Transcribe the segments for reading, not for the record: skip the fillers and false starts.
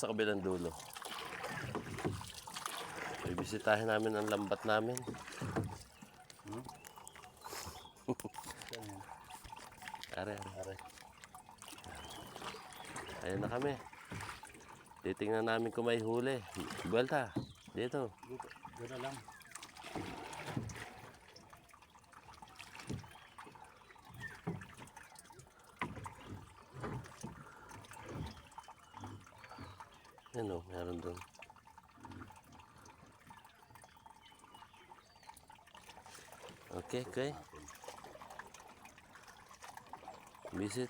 sa kabilang dulo. Bibisitahin namin ang lambat namin. Are. Ayun na kami. Titingnan namin kung may huli. Buwelta. Dito. Dito lang. Yan o, meron doon. Okay. Visit.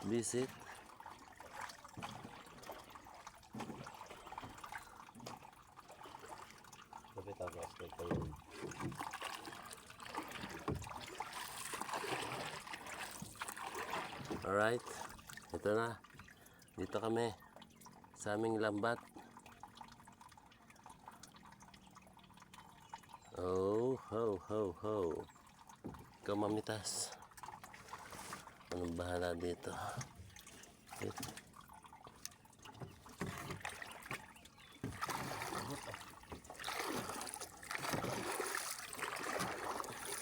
Lapit ako aspect ko yun. Alright. Ito na. Dito kami. Sa aming lambat. Oh, ho. Ikaw mamitas. Anong bahala dito?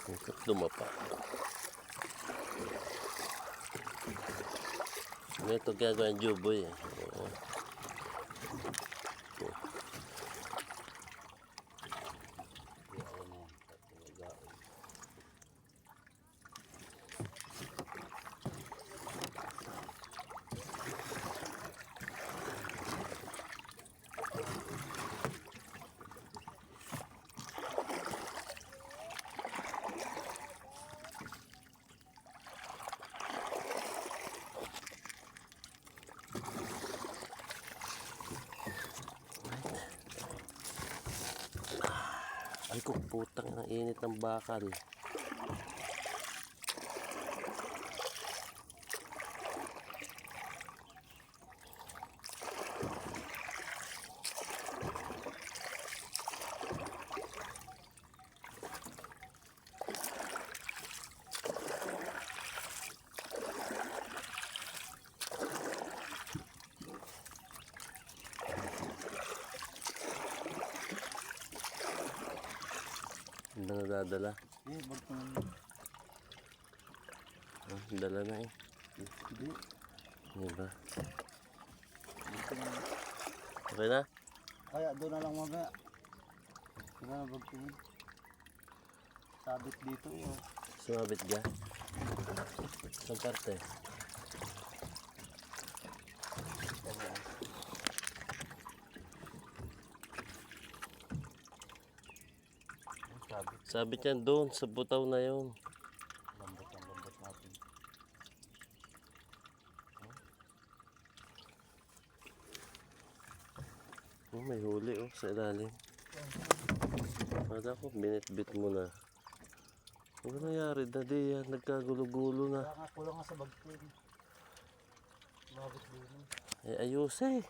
Ikot dumapa. Ito gagawin juboy eh. Ay kung putang ang init ng bakal. Hindi na nadadala. Dala na eh. Hindi ba? Okay na? Kaya doon na lang mamaya. Sila na bagtingin. Sabit dito eh. Sumabit ka? Saan parte? Sabit yan doon sa butaw na yun. Lambot natin. Oh, may huli oh sa ilalim. Mada ko, binitbit mo na. Ano nangyari na di yan? Nagkagulo-gulo na. Kaya nga kulang nga sa bagting. Mabit din. Eh ayos eh.